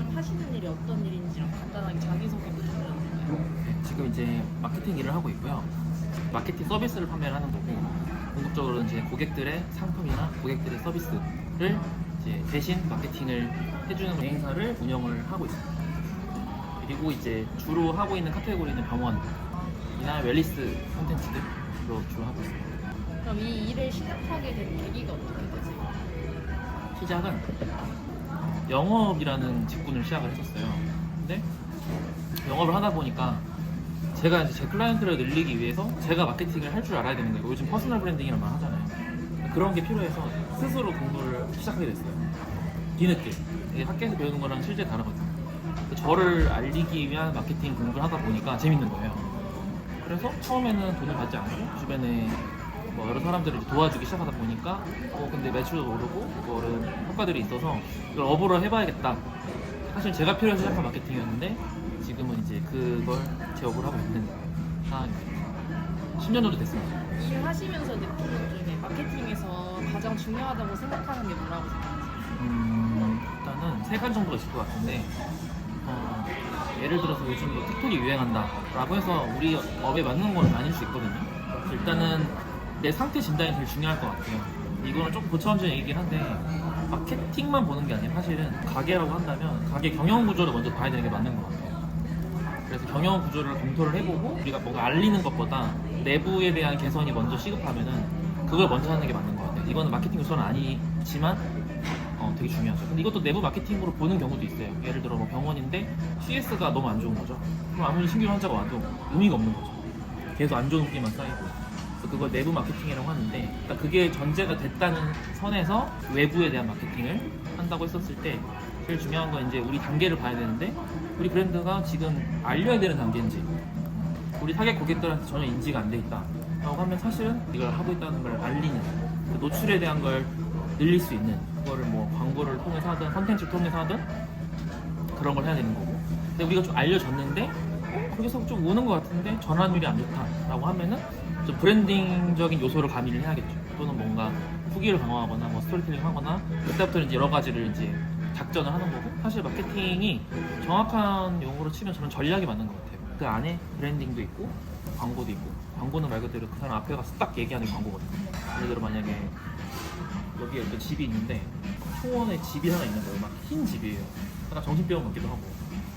지금 하시는 일이 어떤 일인지 간단하게 자기소개 부탁드릴게요. 지금 이제 마케팅 일을 하고 있고요. 마케팅 서비스를 판매를 하는 거고, 궁극적으로는 이제 고객들의 상품이나 고객들의 서비스를 이제 대신 마케팅을 해주는 행사를 운영을 하고 있습니다. 그리고 이제 주로 하고 있는 카테고리는 병원이나 웰리스 콘텐츠들로 주로 하고 있습니다. 그럼 이 일을 시작하게 된 계기가 어떻게 되세요? 시작은 영업이라는 직군을 시작을 했었어요. 근데 영업을 하다 보니까 제가 이제 제 클라이언트를 늘리기 위해서 제가 마케팅을 할 줄 알아야 되는 거예요. 요즘 퍼스널 브랜딩이라는 말 하잖아요. 그런 게 필요해서 스스로 공부를 시작하게 됐어요. 뒤늦게. 이게 학교에서 배우는 거랑 실제 다르거든요. 저를 알리기 위한 마케팅 공부를 하다 보니까 재밌는 거예요. 그래서 처음에는 돈을 받지 않고 주변에 뭐 여러 사람들을 이제 도와주기 시작하다 보니까 근데 매출도 오르고 그런 효과들이 있어서 이걸 업으로 해봐야겠다. 사실 제가 필요해서 시작한 마케팅이었는데 지금은 이제 그걸 제 업으로 하고 있는 상황입니다. 10년 정도 됐습니다. 일 하시면서 느낀 것 중에 마케팅에서 가장 중요하다고 생각하는 게 뭐라고 생각하세요? 일단은 세 가지 정도가 있을 것 같은데 예를 들어서 요즘 뭐 틱톡이 유행한다 라고 해서 우리 업에 맞는 건 아닐 수 있거든요. 일단은 내 상태 진단이 제일 중요할 것 같아요. 이거는 조금 고차원적인 얘기긴 한데 마케팅만 보는 게 아니라 사실은 가게라고 한다면 가게 경영 구조를 먼저 봐야 되는 게 맞는 것 같아요. 그래서 경영 구조를 검토를 해보고 우리가 뭔가 알리는 것보다 내부에 대한 개선이 먼저 시급하면은 그걸 먼저 하는 게 맞는 것 같아요. 이거는 마케팅 요소는 아니지만 되게 중요하죠. 근데 이것도 내부 마케팅으로 보는 경우도 있어요. 예를 들어 뭐 병원인데 CS가 너무 안 좋은 거죠. 그럼 아무리 신규 환자가 와도 의미가 없는 거죠. 계속 안 좋은 후기만 쌓이고. 그래서 그걸 내부 마케팅이라고 하는데, 그러니까 그게 전제가 됐다는 선에서 외부에 대한 마케팅을 한다고 했었을 때 제일 중요한 건 이제 우리 단계를 봐야 되는데, 우리 브랜드가 지금 알려야 되는 단계인지, 우리 타겟 고객들한테 전혀 인지가 안 돼 있다 라고 하면 사실은 이걸 하고 있다는 걸 알리는, 그 노출에 대한 걸 늘릴 수 있는, 그거를 뭐 광고를 통해서 하든 컨텐츠를 통해서 하든 그런 걸 해야 되는 거고. 근데 우리가 좀 알려졌는데 거기서 좀 오는 것 같은데 전환율이 안 좋다라고 하면은 좀 브랜딩적인 요소를 가미를 해야겠죠. 또는 뭔가 후기를 강화하거나 뭐 스토리텔링 하거나, 그때부터는 이제 여러 가지를 이제 작전을 하는 거고. 사실 마케팅이 정확한 용어로 치면 저는 전략이 맞는 것 같아요. 그 안에 브랜딩도 있고 광고도 있고, 광고는 말 그대로 그 사람 앞에 가서 딱 얘기하는 게 광고거든요. 예를 들어 만약에 여기에 이렇게 집이 있는데 초원에 집이 하나 있는 거예요. 막 흰 집이에요. 약간 정신병원 같기도 하고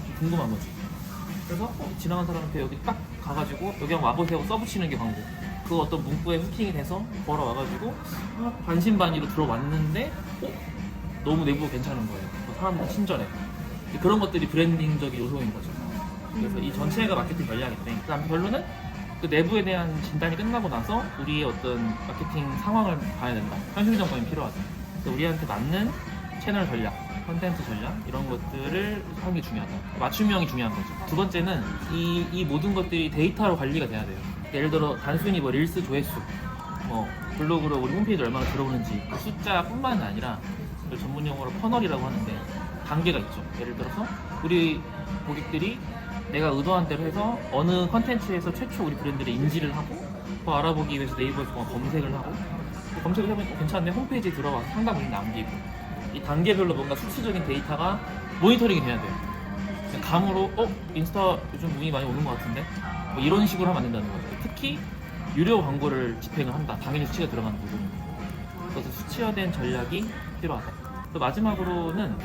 좀 궁금한 거지. 그래서 지나간 사람한테 여기 딱 가가지고 여기 한번 와보세요 하고 써붙이는 게 광고. 그 어떤 문구에 후킹이 돼서 걸어와가지고 반신반의로 들어왔는데 너무 내부가 괜찮은 거예요. 사람들 친절해. 그런 것들이 브랜딩적인 요소인 거죠. 그래서 이 전체가 마케팅 전략인데, 그 다음 결론은 그 내부에 대한 진단이 끝나고 나서 우리의 어떤 마케팅 상황을 봐야 된다. 현실 점검이 필요하다. 그래서 우리한테 맞는 채널 전략, 컨텐츠 전략, 이런 것들을 하는 게 중요하다. 맞춤형이 중요한 거죠. 두 번째는 이 모든 것들이 데이터로 관리가 돼야 돼요. 예를 들어 단순히 뭐 릴스 조회수, 뭐 블로그로 우리 홈페이지 얼마나 들어오는지 그 숫자뿐만 아니라, 그걸 전문 용어로 퍼널이라고 하는데 단계가 있죠. 예를 들어서 우리 고객들이 내가 의도한 대로 해서 어느 컨텐츠에서 최초 우리 브랜드를 인지를 하고, 그거 알아보기 위해서 네이버에서 검색을 하고, 검색을 해보니까 괜찮네, 홈페이지에 들어와서 상담 문의 남기고, 이 단계별로 뭔가 수치적인 데이터가 모니터링이 돼야 돼요. 그냥 감으로 인스타 요즘 문의 많이 오는 것 같은데 뭐 이런 식으로 하면 안 된다는 거죠. 특히 유료 광고를 집행을 한다. 당연히 수치가 들어가는 부분입니다. 그래서 수치화된 전략이 필요하다. 또 마지막으로는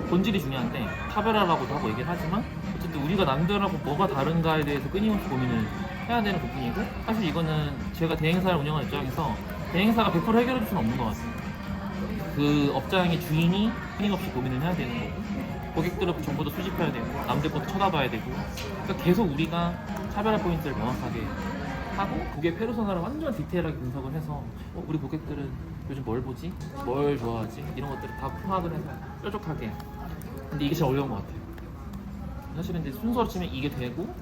본질이 중요한데, 차별화라고도 하고 얘기를 하지만 어쨌든 우리가 남들하고 뭐가 다른가에 대해서 끊임없이 고민을 해야 되는 부분이고, 사실 이거는 제가 대행사를 운영하는 입장에서 대행사가 100% 해결해 줄 수는 없는 것 같습니다. 그 업장의 주인이 끊임없이 고민을 해야 되는 거고, 고객들의 정보도 수집해야 되고, 남들 것도 쳐다봐야 되고, 그러니까 계속 우리가 차별화 포인트를 명확하게 하고 고객 페르소나를 완전 디테일하게 분석을 해서 우리 고객들은 요즘 뭘 보지? 뭘 좋아하지? 이런 것들을 다 파악을 해서 뾰족하게. 근데 이게 제일 어려운 것 같아요. 사실은 이제 순서로 치면 이게 되고,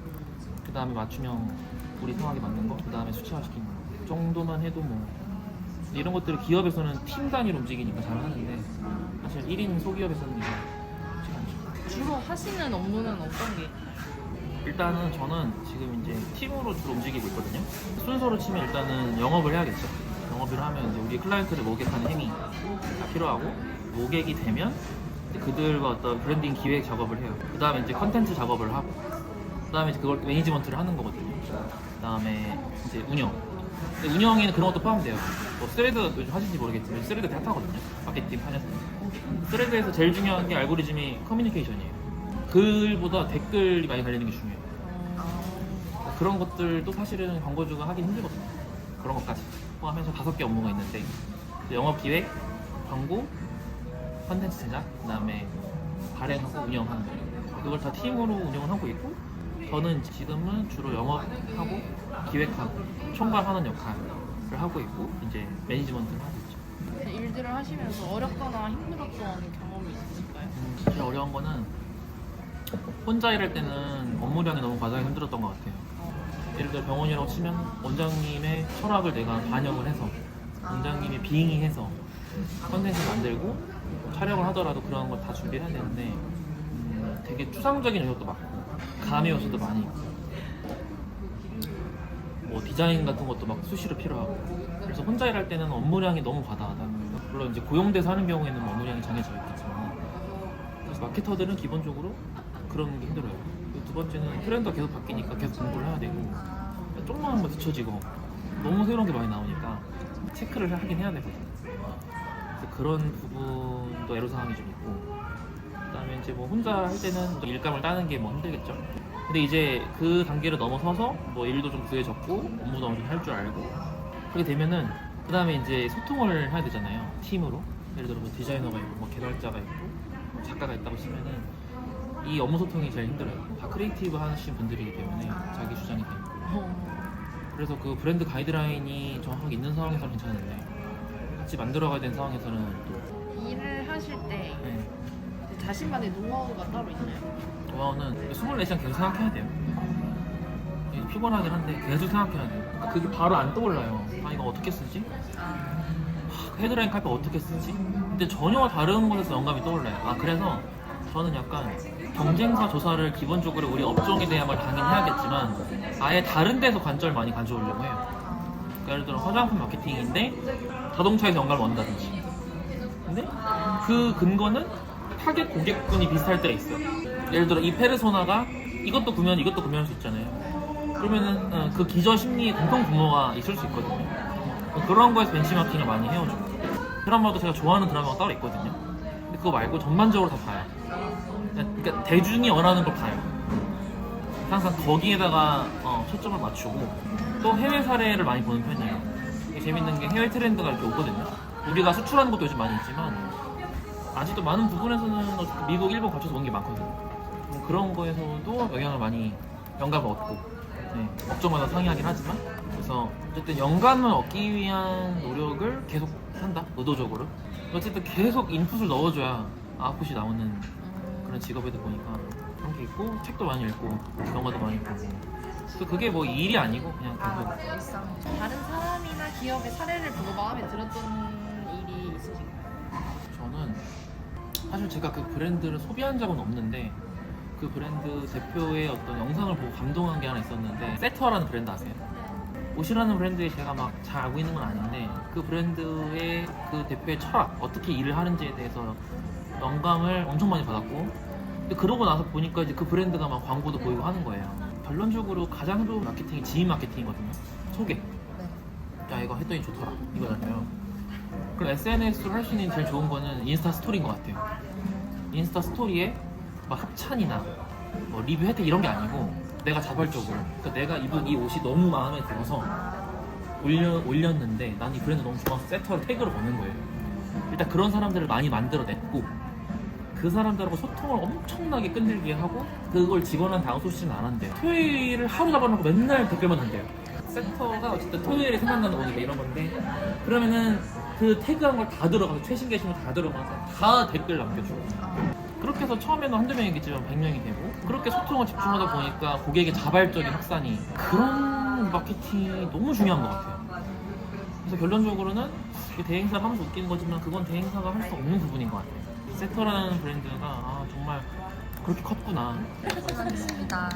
그 다음에 맞춤형 우리 상황에 맞는 거, 그 다음에 수치화시키는 거 정도만 해도 뭐 이런 것들을 기업에서는 팀 단위로 움직이니까 잘 하는데, 사실 1인 소기업에서는 이게 쉽지 않죠. 주로 하시는 업무는 어떤 게? 일단은 저는 지금 이제 팀으로 주로 움직이고 있거든요. 순서로 치면 일단은 영업을 해야겠죠. 영업을 하면 이제 우리 클라이언트를 모객하는 힘이 다 필요하고, 모객이 되면 그들과 어떤 브랜딩 기획 작업을 해요. 그 다음에 이제 컨텐츠 작업을 하고, 그 다음에 이제 그걸 매니지먼트를 하는 거거든요. 그 다음에 이제 운영. 근데 운영에는 그런 것도 포함돼요. 뭐 스레드 요즘 하시는지 모르겠지만 스레드 핫하거든요. 마케팅 판에서는. 스레드에서 제일 중요한 게 알고리즘이 커뮤니케이션이에요. 글보다 댓글이 많이 달리는 게 중요해요. 그런 것들도 사실은 광고주가 하긴 힘들거든요. 그런 것까지 포함해서 5개 업무가 있는데 영업기획, 광고, 컨텐츠 제작, 그 다음에 발행하고 운영하는 거예요. 그걸 다 팀으로 운영을 하고 있고 저는 지금은 주로 영업하고 기획하고 총괄하는 역할을 하고 있고 이제 매니지먼트를 하고 있죠. 일들을 하시면서 어렵거나 힘들었던 경험이 있으실까요? 제일 어려운 거는 혼자 일할 때는 업무량이 너무 과장이 힘들었던 것 같아요. 예를 들어 병원이라고 치면 원장님의 철학을 내가 반영을 해서 원장님이 빙의해서 컨텐츠 만들고 촬영을 하더라도 그런 걸 다 준비해야 되는데 되게 추상적인 요소도 많고 감의 요소도 많이 있고 뭐 디자인 같은 것도 막 수시로 필요하고 그래서 혼자 일할 때는 업무량이 너무 과다하다. 물론 이제 고용돼서 하는 경우에는 뭐 업무량이 정해져 있겠지만 그래서 마케터들은 기본적으로 그런 게 힘들어요. 그리고 두 번째는 트렌드가 계속 바뀌니까 계속 공부를 해야 되고 조금만 한번 뒤처지고 너무 새로운 게 많이 나오니까 체크를 하긴 해야 되거든요. 그래서 그런 부분도 애로사항이 좀 있고 그다음에 이제 뭐 혼자 할 때는 또 일감을 따는 게 뭐 힘들겠죠. 근데 이제 그 단계를 넘어서서 뭐 일도 좀 구해졌고 업무도 어느 정도 할 줄 알고 그렇게 되면은 그 다음에 이제 소통을 해야 되잖아요. 팀으로. 예를 들어 뭐 디자이너가 있고 뭐 개발자가 있고 뭐 작가가 있다고 치면은 이 업무 소통이 제일 힘들어요. 다 크리에이티브 하시는 분들이기 때문에 자기 주장이 되고 그래서 그 브랜드 가이드라인이 정확하게 있는 상황에서는 괜찮은데 같이 만들어가야 되는 상황에서는 또 일을 하실 때 네. 자신만의 노하우가 따로 있나요? 노하우는 24시간 계속 생각해야 돼요. 피곤하긴 한데 계속 생각해야 돼요. 그게 바로 안 떠올라요. 아 이거 어떻게 쓰지? 헤드라인 칼페 어떻게 쓰지? 근데 전혀 다른 곳에서 영감이 떠올라요. 아 그래서 저는 약간 경쟁사 조사를 기본적으로 우리 업종에 대한 걸 당연히 해야겠지만 아예 다른 데서 관점을 많이 가져오려고 해요. 그러니까 예를 들어 화장품 마케팅인데 자동차에서 영감을 얻는다든지 근데 그 근거는 타겟 고객군이 비슷할 때가 있어요. 예를 들어 이 페르소나가 이것도 구매하면 이것도 구매할 수 있잖아요. 그러면은 그 기저 심리의 공통 분모가 있을 수 있거든요. 그런 거에서 벤치마킹을 많이 해오죠. 드라마도 제가 좋아하는 드라마가 따로 있거든요. 근데 그거 말고 전반적으로 다 봐요. 그러니까 대중이 원하는 걸 봐요. 항상 거기에다가 초점을 맞추고 또 해외 사례를 많이 보는 편이에요. 이게 재밌는 게 해외 트렌드가 이렇게 오거든요. 우리가 수출하는 것도 요즘 많이 있지만 아직도 많은 부분에서는 미국, 일본 거쳐서 온 게 많거든요. 그런 거에서도 영감을 얻고 네, 업종마다 상이하긴 하지만 그래서 어쨌든 영감을 얻기 위한 노력을 계속 한다, 의도적으로. 어쨌든 계속 인풋을 넣어줘야 아웃풋이 나오는 그런 직업이다 보니까 그런 게 있고 책도 많이 읽고 영화도 많이 보고 그래서 그게 뭐 일이 아니고 그냥 계속 다른 사람이나 기업의 사례를 보고 마음에 들었던 일이 있으신가요? 저는 사실 제가 그 브랜드를 소비한 적은 없는데 그 브랜드 대표의 어떤 영상을 보고 감동한 게 하나 있었는데 세터라는 브랜드 아세요? 옷이라는 브랜드에 제가 막 잘 알고 있는 건 아닌데 그 브랜드의 그 대표의 철학 어떻게 일을 하는지에 대해서 영감을 엄청 많이 받았고 근데 그러고 나서 보니까 이제 그 브랜드가 막 광고도 보이고 하는 거예요. 결론적으로 가장 좋은 마케팅이 지인 마케팅이거든요. 소개. 야 이거 했더니 좋더라 이거잖아요. 그럼 SNS로 할 수 있는 제일 좋은 거는 인스타 스토리인 것 같아요. 인스타 스토리에 막 협찬이나 뭐 리뷰 혜택 이런 게 아니고 내가 자발적으로 그러니까 내가 입은 이 옷이 너무 마음에 들어서 올렸는데 난 이 브랜드 너무 좋아서 세터를 태그로 보낸 거예요. 일단 그런 사람들을 많이 만들어냈고 그 사람들하고 소통을 엄청나게 끈질기게 하고 그걸 직원한테 아웃소싱은 안 한대요. 토요일을 하루 잡아놓고 맨날 댓글만 한대요. 세터가 어쨌든 토요일에 생각나는 옷이다 이런 건데 그러면은 그 태그한 걸 다 들어가서 최신 게시물 다 들어가서 다 댓글 남겨주고 그렇게 해서 처음에는 한두 명이겠지만 100명이 되고 그렇게 소통을 집중하다 보니까 고객의 자발적인 확산이 그런 마케팅이 너무 중요한 것 같아요. 그래서 결론적으로는 대행사를 하면서 웃기는 거지만 그건 대행사가 할 수 없는 부분인 것 같아요. 세터라는 브랜드가 정말 그렇게 컸구나. 수고하셨습니다.